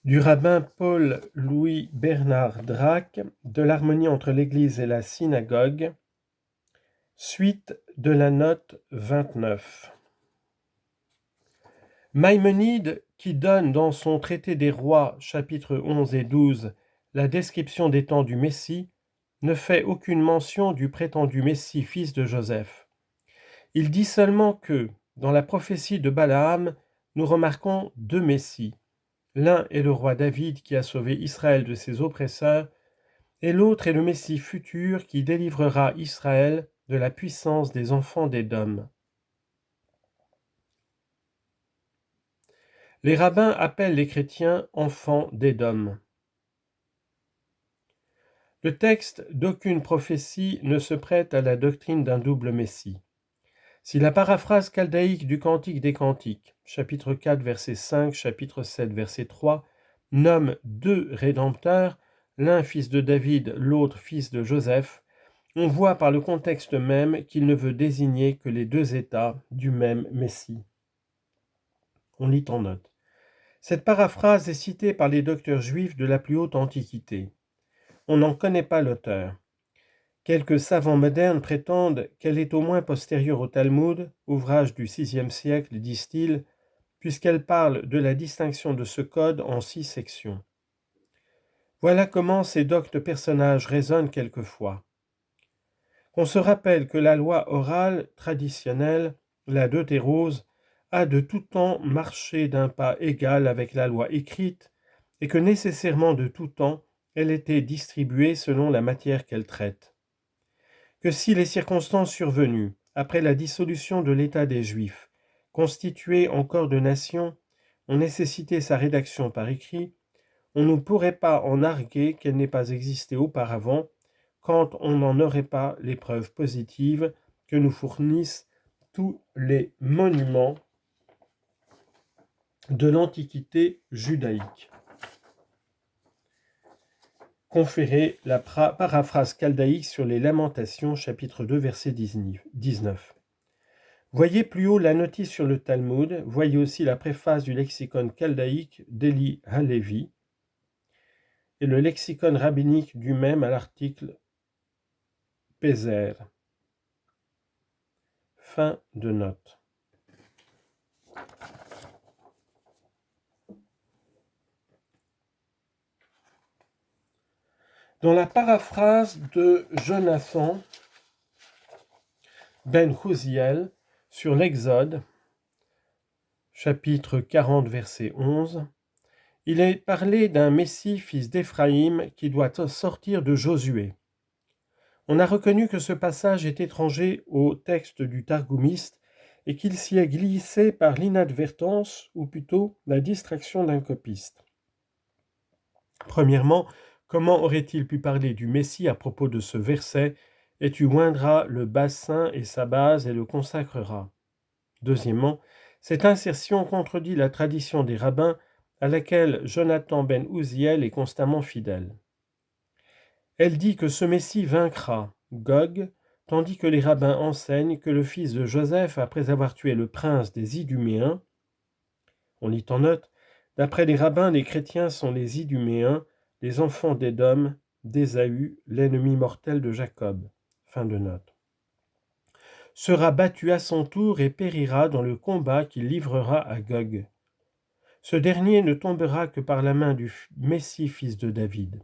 du rabbin Paul-Louis Bernard Drac, de l'harmonie entre l'Église et la synagogue, suite de la note 29. Maïmonide, qui donne dans son traité des rois, chapitres 11 et 12, la description des temps du Messie, ne fait aucune mention du prétendu Messie, fils de Joseph. Il dit seulement que, dans la prophétie de Balaam, nous remarquons deux Messies. L'un est le roi David qui a sauvé Israël de ses oppresseurs, et l'autre est le Messie futur qui délivrera Israël de la puissance des enfants d'Édom. Les rabbins appellent les chrétiens enfants d'Édom. Le texte d'aucune prophétie ne se prête à la doctrine d'un double Messie. Si la paraphrase chaldéique du Cantique des Cantiques, chapitre 4, verset 5, chapitre 7, verset 3, nomme deux rédempteurs, l'un fils de David, l'autre fils de Joseph, on voit par le contexte même qu'il ne veut désigner que les deux états du même Messie. On lit en note. Cette paraphrase est citée par les docteurs juifs de la plus haute antiquité. On n'en connaît pas l'auteur. Quelques savants modernes prétendent qu'elle est au moins postérieure au Talmud, ouvrage du VIe siècle, disent-ils, puisqu'elle parle de la distinction de ce code en 6 sections. Voilà comment ces doctes personnages raisonnent quelquefois. Qu'on se rappelle que la loi orale traditionnelle, la deutérose, a de tout temps marché d'un pas égal avec la loi écrite, et que nécessairement de tout temps, elle était distribuée selon la matière qu'elle traite. Que si les circonstances survenues, après la dissolution de l'État des Juifs, constitué en corps de nation, ont nécessité sa rédaction par écrit, on ne pourrait pas en arguer qu'elle n'ait pas existé auparavant, quand on n'en aurait pas les preuves positives que nous fournissent tous les monuments de l'Antiquité judaïque. Conférer la paraphrase chaldéique sur les Lamentations, chapitre 2, verset 19. Voyez plus haut la notice sur le Talmud, voyez aussi la préface du lexicon chaldéique d'Eli Halevi et le lexicon rabbinique du même à l'article Pézer. Fin de note. Dans la paraphrase de Jonathan ben Houziel sur l'Exode, chapitre 40, verset 11, il est parlé d'un Messie, fils d'Éphraïm, qui doit sortir de Josué. On a reconnu que ce passage est étranger au texte du Targumiste et qu'il s'y est glissé par l'inadvertance, ou plutôt la distraction d'un copiste. Premièrement, comment aurait-il pu parler du Messie à propos de ce verset « Et tu oindras le bassin et sa base et le consacreras ». Deuxièmement, cette insertion contredit la tradition des rabbins à laquelle Jonathan ben Houziel est constamment fidèle. Elle dit que ce Messie vaincra Gog, tandis que les rabbins enseignent que le fils de Joseph, après avoir tué le prince des Iduméens, on lit en note, d'après les rabbins, les chrétiens sont les Iduméens, les enfants d'Édom, d'Ésaü, l'ennemi mortel de Jacob. Fin de note. Sera battu à son tour et périra dans le combat qu'il livrera à Gog. Ce dernier ne tombera que par la main du Messie, fils de David.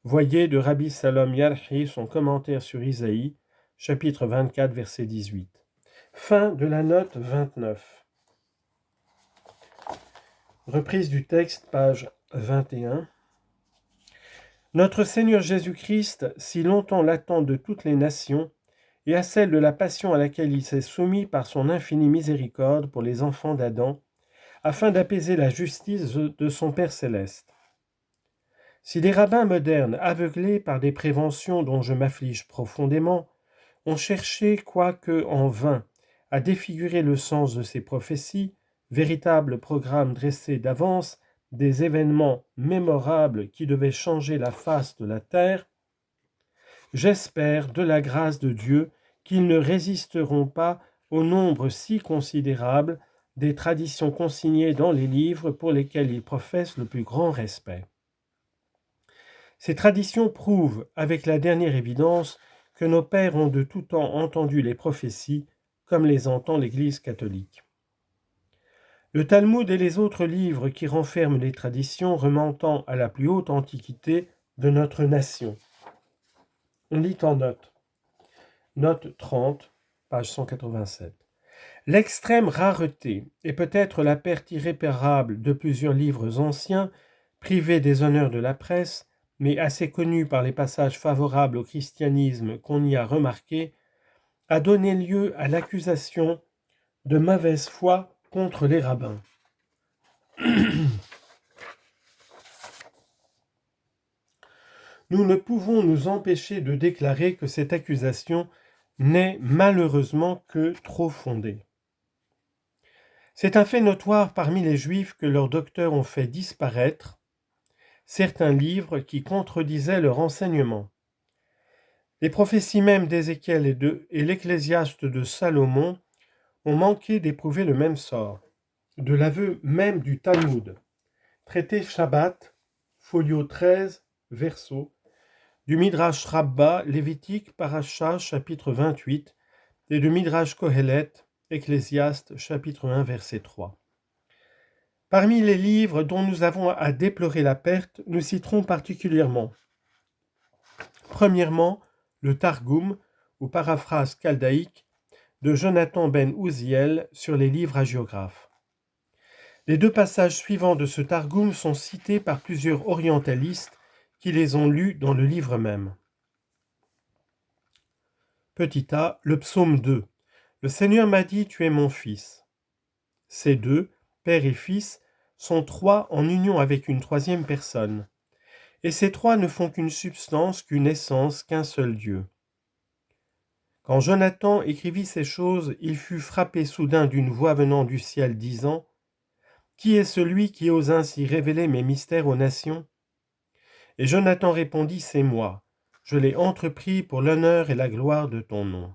Voyez de Rabbi Salom Yalhi son commentaire sur Isaïe, chapitre 24, verset 18. Fin de la note 29. Reprise du texte, page 21. Notre Seigneur Jésus-Christ, si longtemps l'attend de toutes les nations, et à celle de la passion à laquelle il s'est soumis par son infinie miséricorde pour les enfants d'Adam, afin d'apaiser la justice de son Père céleste. Si les rabbins modernes, aveuglés par des préventions dont je m'afflige profondément, ont cherché, quoique en vain, à défigurer le sens de ces prophéties, véritable programme dressé d'avance des événements mémorables qui devaient changer la face de la terre, j'espère, de la grâce de Dieu, qu'ils ne résisteront pas au nombre si considérable des traditions consignées dans les livres pour lesquels il professe le plus grand respect. Ces traditions prouvent, avec la dernière évidence, que nos pères ont de tout temps entendu les prophéties comme les entend l'Église catholique. Le Talmud et les autres livres qui renferment les traditions remontant à la plus haute antiquité de notre nation. On lit en note 30, page 187. L'extrême rareté et peut-être la perte irréparable de plusieurs livres anciens, privés des honneurs de la presse, mais assez connus par les passages favorables au christianisme qu'on y a remarqués, a donné lieu à l'accusation de mauvaise foi contre les rabbins. Nous ne pouvons nous empêcher de déclarer que cette accusation n'est malheureusement que trop fondée. C'est un fait notoire parmi les Juifs que leurs docteurs ont fait disparaître certains livres qui contredisaient leur enseignement. Les prophéties même d'Ézéchiel et l'Ecclésiaste de Salomon ont manqué d'éprouver le même sort. De l'aveu même du Talmud, traité Shabbat, folio 13, verso, du Midrash Rabbah, Lévitique, Paracha, chapitre 28, et du Midrash Kohelet, Ecclésiaste, chapitre 1, verset 3. Parmi les livres dont nous avons à déplorer la perte, nous citerons particulièrement, premièrement, le Targum, ou paraphrase chaldéique, de Jonathan ben Uziel sur les livres hagiographes. Les deux passages suivants de ce Targum sont cités par plusieurs orientalistes qui les ont lus dans le livre même. Petit a, le psaume 2. Le Seigneur m'a dit, tu es mon fils. Ces deux, père et fils, sont trois en union avec une troisième personne. Et ces trois ne font qu'une substance, qu'une essence, qu'un seul Dieu. Quand Jonathan écrivit ces choses, il fut frappé soudain d'une voix venant du ciel disant « Qui est celui qui ose ainsi révéler mes mystères aux nations ?» Et Jonathan répondit « C'est moi. Je l'ai entrepris pour l'honneur et la gloire de ton nom. »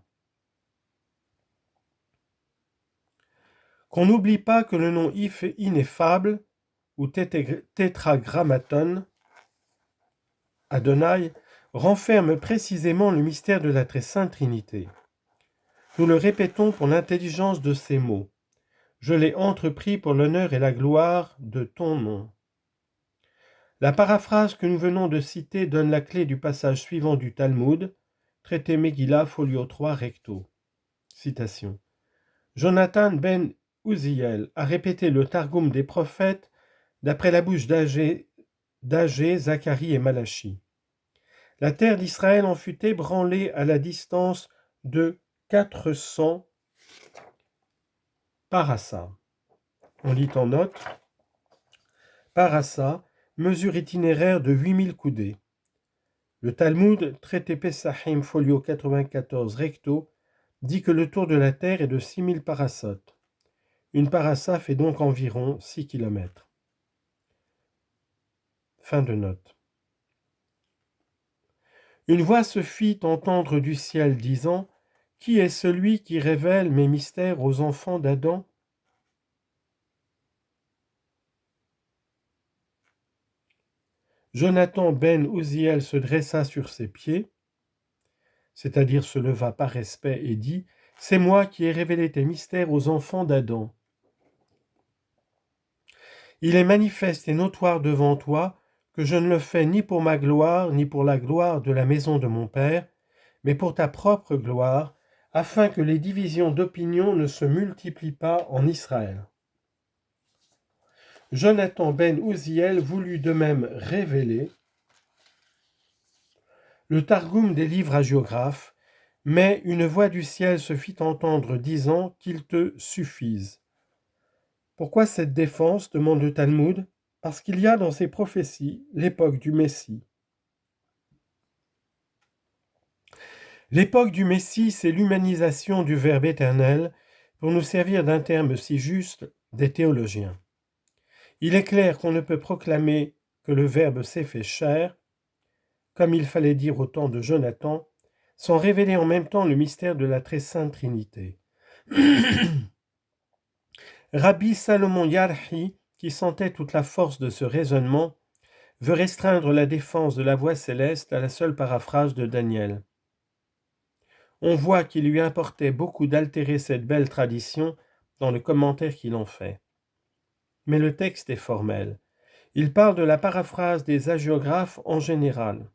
Qu'on n'oublie pas que le nom ineffable, ou tétragrammaton, Adonai, renferme précisément le mystère de la très sainte Trinité. Nous le répétons pour l'intelligence de ces mots. Je l'ai entrepris pour l'honneur et la gloire de ton nom. La paraphrase que nous venons de citer donne la clé du passage suivant du Talmud, traité Megillah, folio 3, recto. Citation. Jonathan ben Uziel a répété le Targum des prophètes d'après la bouche d'Agé, Zacharie et Malachi. La terre d'Israël en fut ébranlée à la distance de 400 parasa. On lit en note. Parasa, mesure itinéraire de 8000 coudées. Le Talmud, traité Pesachim, folio 94 recto, dit que le tour de la terre est de 6000 parasotes. Une parasa fait donc environ 6 km. Fin de note. Une voix se fit entendre du ciel disant « Qui est celui qui révèle mes mystères aux enfants d'Adam ?» Jonathan ben Uziel se dressa sur ses pieds, c'est-à-dire se leva par respect et dit « C'est moi qui ai révélé tes mystères aux enfants d'Adam. Il est manifeste et notoire devant toi que je ne le fais ni pour ma gloire, ni pour la gloire de la maison de mon Père, mais pour ta propre gloire, afin que les divisions d'opinion ne se multiplient pas en Israël. » Jonathan ben Uziel voulut de même révéler le Targum des livres hagiographes, mais une voix du ciel se fit entendre disant qu'il te suffise. Pourquoi cette défense demande le Talmud. Parce qu'il y a dans ces prophéties l'époque du Messie. L'époque du Messie, c'est l'humanisation du Verbe éternel, pour nous servir d'un terme si juste des théologiens. Il est clair qu'on ne peut proclamer que le Verbe s'est fait chair, comme il fallait dire au temps de Jonathan, sans révéler en même temps le mystère de la très sainte Trinité. Rabbi Salomon Yarhi, qui sentait toute la force de ce raisonnement, veut restreindre la défense de la voix céleste à la seule paraphrase de Daniel. On voit qu'il lui importait beaucoup d'altérer cette belle tradition dans le commentaire qu'il en fait. Mais le texte est formel. Il parle de la paraphrase des hagiographes en général.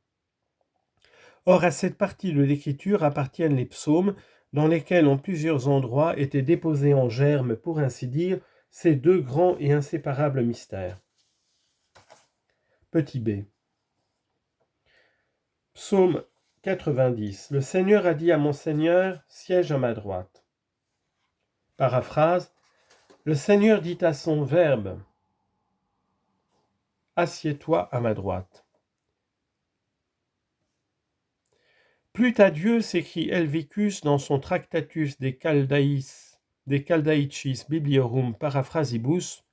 Or, à cette partie de l'écriture appartiennent les psaumes, dans lesquels en plusieurs endroits étaient déposés en germe, pour ainsi dire, ces deux grands et inséparables mystères. Petit b. Psaume 90. Le Seigneur a dit à mon Seigneur, siège à ma droite. Paraphrase. Le Seigneur dit à son Verbe, assieds-toi à ma droite. Plut à Dieu, s'écrie Helvicus dans son Tractatus de Caldaicis Bibliorum Paraphrasibus,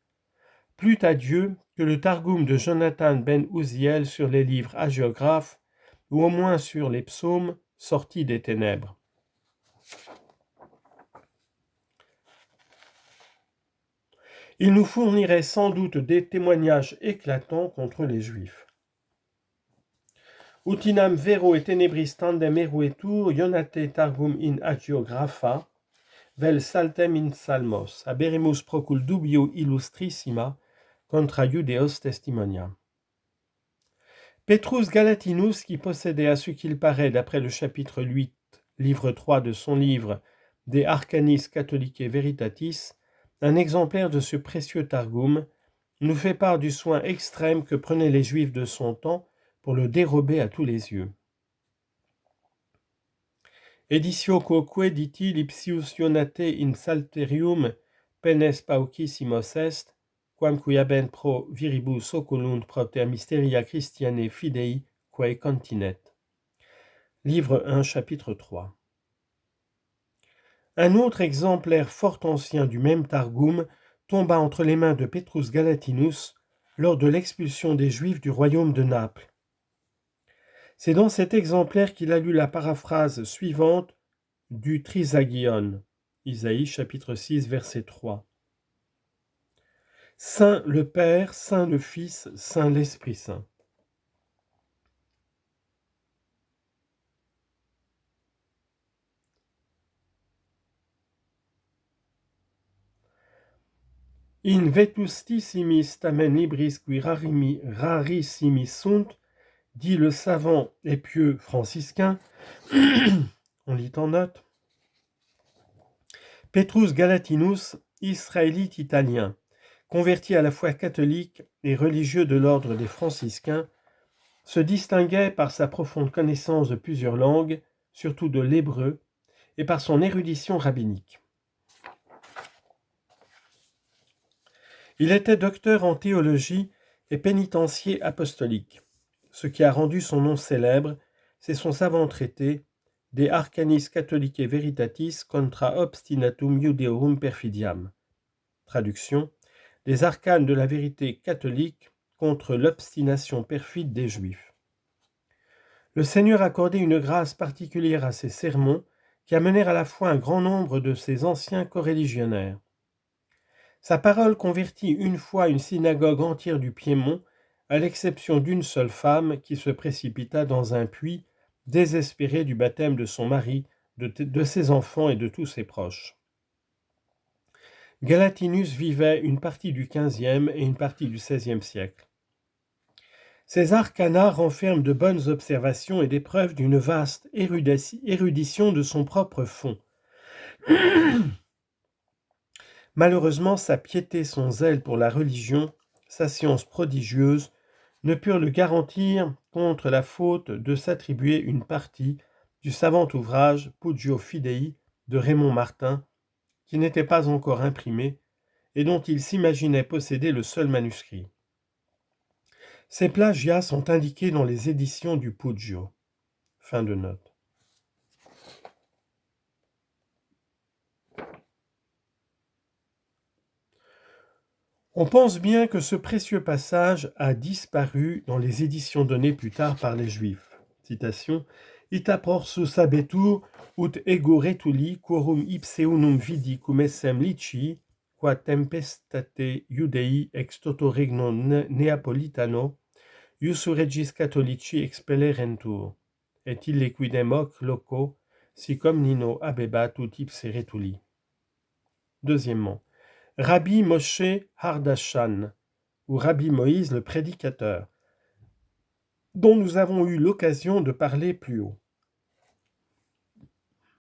plut à Dieu que le Targum de Jonathan ben Uziel sur les livres hagiographes, ou au moins sur les psaumes, sortis des ténèbres. Il nous fournirait sans doute des témoignages éclatants contre les Juifs. Utinam vero et tenebris tandem eruetur ionate targum in hagiographa, vel saltem in salmos, aberimus procul dubio illustrissima contra Judeos testimonia. Petrus Galatinus, qui possédait à ce qu'il paraît, d'après le chapitre 8, livre 3 de son livre De Arcanis Catholicae Veritatis, un exemplaire de ce précieux Targum, nous fait part du soin extrême que prenaient les Juifs de son temps pour le dérober à tous les yeux. Editio quoque, dit-il, ipsius ionate in salterium penes paucissimos est, quam cuiaben pro viribus oculunt propter mysteria Christianae fidei quae continet. Livre 1, chapitre 3. Un autre exemplaire fort ancien du même Targum tomba entre les mains de Petrus Galatinus lors de l'expulsion des Juifs du royaume de Naples. C'est dans cet exemplaire qu'il a lu la paraphrase suivante du Trisagion, Isaïe chapitre 6, verset 3. Saint le Père, Saint le Fils, Saint l'Esprit Saint. In vetustissimis tamen libris qui rarissimis sunt, dit le savant et pieux franciscain, on lit en note, Petrus Galatinus, israélite italien, converti à la foi catholique et religieux de l'ordre des franciscains, se distinguait par sa profonde connaissance de plusieurs langues, surtout de l'hébreu, et par son érudition rabbinique. Il était docteur en théologie et pénitencier apostolique. Ce qui a rendu son nom célèbre, c'est son savant traité De Arcanis Catholicae Veritatis contra obstinatum Judeorum perfidiam. Traduction, des arcanes de la vérité catholique contre l'obstination perfide des Juifs. Le Seigneur accordait une grâce particulière à ces sermons qui amenèrent à la fois un grand nombre de ses anciens coreligionnaires. Sa parole convertit une fois une synagogue entière du Piémont, à l'exception d'une seule femme qui se précipita dans un puits, désespérée du baptême de son mari, de ses enfants et de tous ses proches. Galatinus vivait une partie du XVe et une partie du XVIe siècle. Ces arcana renferment de bonnes observations et des preuves d'une vaste érudition de son propre fond. Malheureusement, sa piété, son zèle pour la religion, sa science prodigieuse, ne purent le garantir contre la faute de s'attribuer une partie du savant ouvrage Pugio Fidei de Raymond Martin, qui n'était pas encore imprimé et dont il s'imaginait posséder le seul manuscrit. Ces plagiats sont indiqués dans les éditions du Pugio. Fin de note. On pense bien que ce précieux passage a disparu dans les éditions données plus tard par les Juifs. Citation, Ita porsus abetur ut ego retuli quorum ipse unum vidi cum essem lici, qua tempestate Iudei ex toto regno Neapolitano, ius regis catholici expellerentur, et ille quidem hoc loco, sic omnino abebat ut ipse retuli. Deuxièmement, Rabbi Moshe Hardashan, ou Rabbi Moïse le prédicateur, dont nous avons eu l'occasion de parler plus haut.